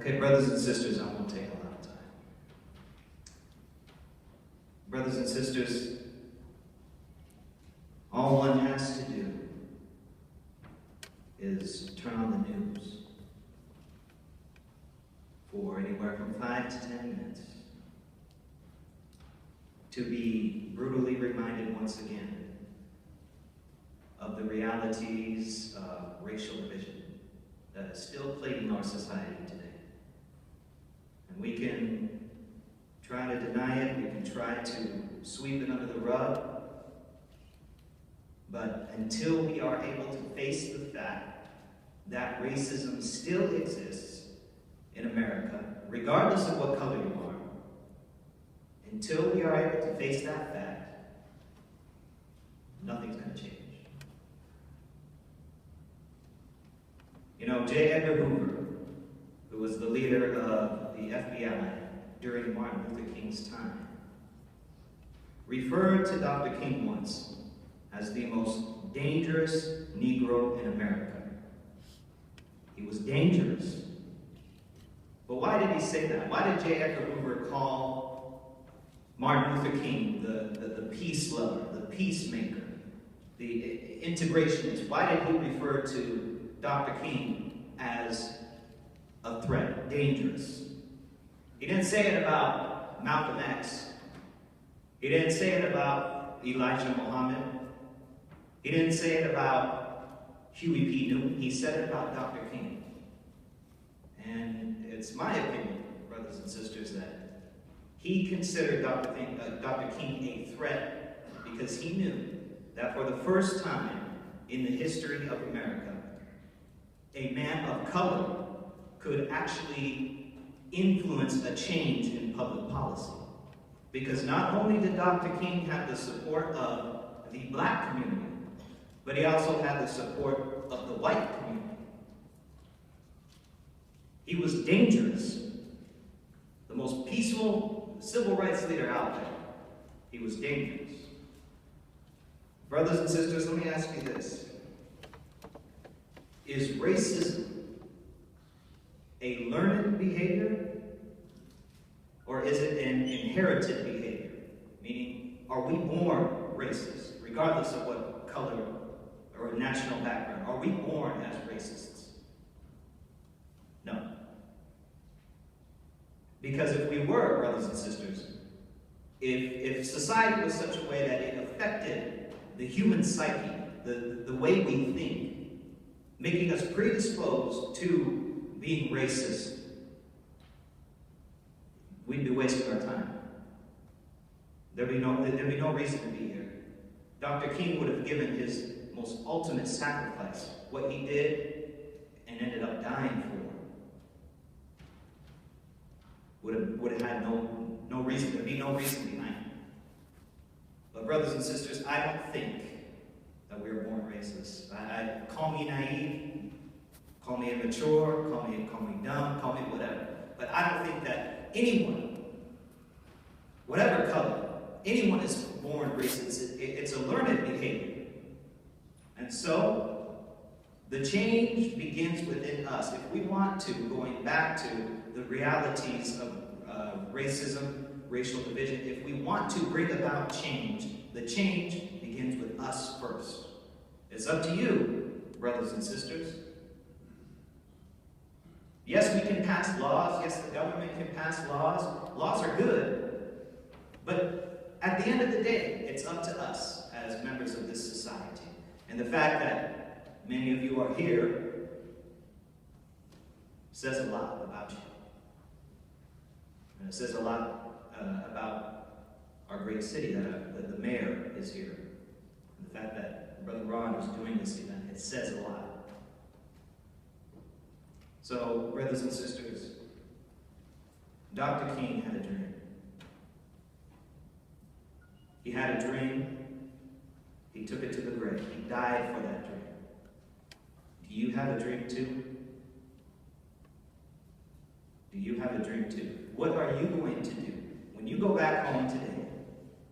Okay, brothers and sisters, I won't take a lot of time. Brothers and sisters, all one has to do is turn on the news for anywhere from 5 to 10 minutes to be brutally reminded once again of the realities of racial division that is still plaguing our society today. And we can try to deny it, we can try to sweep it under the rug, but until we are able to face the fact that racism still exists in America, regardless of what color you are, until we are able to face that fact, nothing's going to change. You know, J. Edgar Hoover, who was the leader of the FBI during Martin Luther King's time, referred to Dr. King once as the most dangerous Negro in America. He was dangerous. But why did he say that? Why did J. Edgar Hoover call Martin Luther King the peace lover, the peacemaker, the integrationist? Why did he refer to Dr. King as a threat, dangerous? He didn't say it about Malcolm X. He didn't say it about Elijah Muhammad. He didn't say it about Huey P. Newton. He said it about Dr. King. And it's my opinion, brothers and sisters, that he considered Dr. King a threat because he knew that for the first time in the history of America, a man of color could actually influence a change in public policy. Because not only did Dr. King have the support of the black community, but he also had the support of the white community. He was dangerous. The most peaceful civil rights leader out there. He was dangerous. Brothers and sisters, let me ask you this. Is racism a learned behavior, or is it an inherited behavior? Meaning, are we born racist, regardless of what color or national background? Are we born as racists? No. Because if we were, brothers and sisters, if society was such a way that it affected the human psyche, the way we think, making us predisposed to being racist, we'd be wasting our time. There'd be no reason to be here. Dr. King would have given his most ultimate sacrifice, what he did and ended up dying for. Would have had no reason. There'd be no reason behind it. But brothers and sisters, I don't think that we were born racist. Call me naive, call me immature, call me dumb, call me whatever. But I don't think that anyone, whatever color, anyone is born racist. It's a learned behavior. And so, the change begins within us. If we want to, going back to the realities of racism, racial division, if we want to bring about change, the change begins with us first. It's up to you, brothers and sisters. Yes, we can pass laws. Yes, the government can pass laws. Laws are good. But at the end of the day, it's up to us as members of this society. And the fact that many of you are here says a lot about you. And it says a lot about our great city, that the mayor is here. And the fact that Brother Ron is doing this event, it says a lot. So, brothers and sisters, Dr. King had a dream. He had a dream. He took it to the grave. He died for that dream. Do you have a dream too? Do you have a dream too? What are you going to do when you go back home today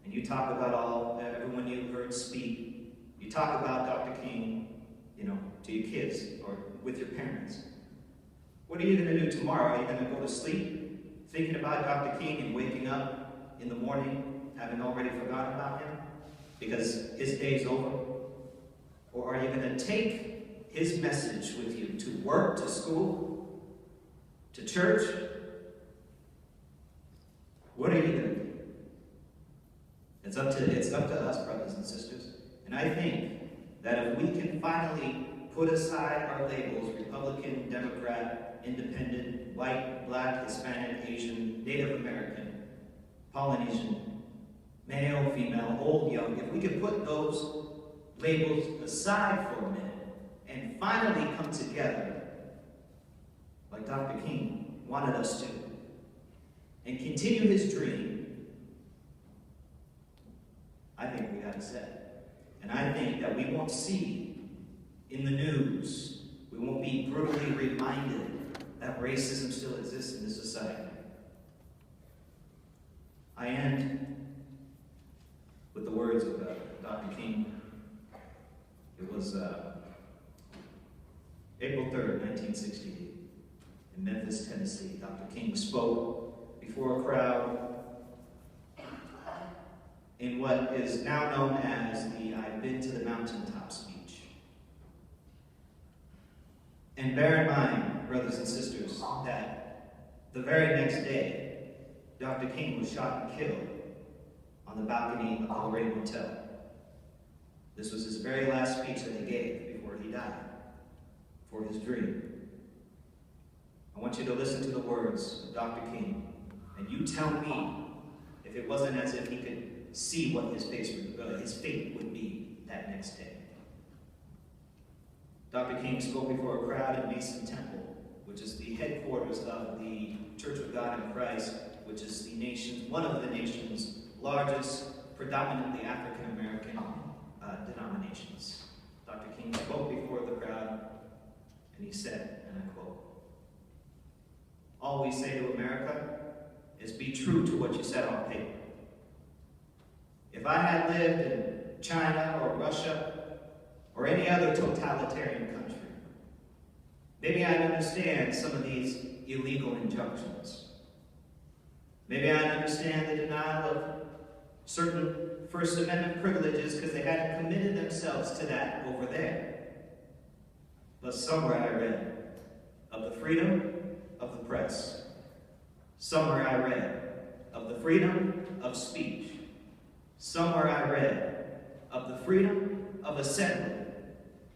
and you talk about everyone you heard speak? You talk about Dr. King, to your kids or with your parents. What are you going to do tomorrow? Are you going to go to sleep thinking about Dr. King and waking up in the morning having already forgotten about him because his day's over? Or are you going to take his message with you to work, to school, to church? What are you going to do? It's up to us, brothers and sisters. And I think that if we can finally put aside our labels, Republican, Democrat, Independent, white, black, Hispanic, Asian, Native American, Polynesian, male, female, old, young, if we could put those labels aside for a minute and finally come together like Dr. King wanted us to and continue his dream, I think we got it set. And I think that we won't see in the news, we won't be brutally reminded that racism still exists in this society. I end with the words of Dr. King. It was April 3rd, 1968, in Memphis, Tennessee. Dr. King spoke before a crowd in what is now known as the I've Been to the Mountaintop speech. And bear in mind, brothers and sisters, that the very next day, Dr. King was shot and killed on the balcony of the Lorraine Hotel. This was his very last speech that he gave before he died, for his dream. I want you to listen to the words of Dr. King, and you tell me if it wasn't as if he could see what his fate would be that next day. Dr. King spoke before a crowd at Mason Temple, which is the headquarters of the Church of God in Christ, which is one of the nation's largest, predominantly African-American denominations. Dr. King spoke before the crowd, and he said, and I quote, "All we say to America is be true to what you said on paper. If I had lived in China or Russia or any other totalitarian country, maybe I'd understand some of these illegal injunctions. Maybe I'd understand the denial of certain First Amendment privileges because they hadn't committed themselves to that over there. But somewhere I read of the freedom of the press. Somewhere I read of the freedom of speech. Somewhere I read of the freedom of assembly.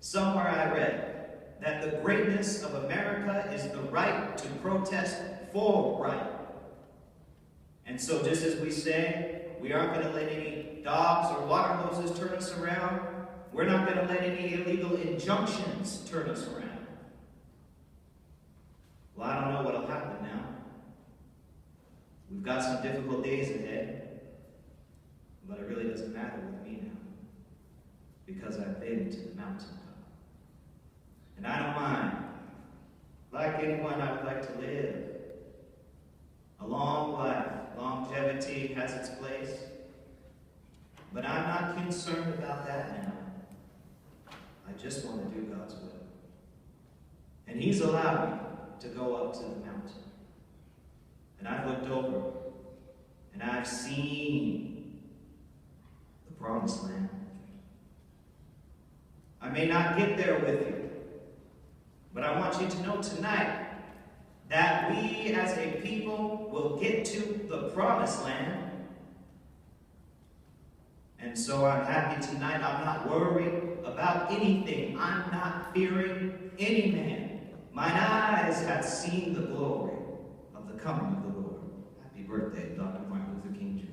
Somewhere I read that the greatness of America is the right to protest for right. And so just as we say, we aren't going to let any dogs or water hoses turn us around, we're not going to let any illegal injunctions turn us around. Well, I don't know what will happen now. We've got some difficult days ahead, but it really doesn't matter with me now, because I've been to the mountaintop. And I don't mind. Like anyone, I would like to live a long life. Longevity has its place. But I'm not concerned about that now. I just want to do God's will. And He's allowed me to go up to the mountain. And I've looked over, and I've seen the promised land. I may not get there with you, but I want you to know tonight that we as a people will get to the promised land. And so I'm happy tonight. I'm not worried about anything. I'm not fearing any man. Mine eyes have seen the glory of the coming of the Lord. Happy birthday, Dr. Martin Luther King Jr.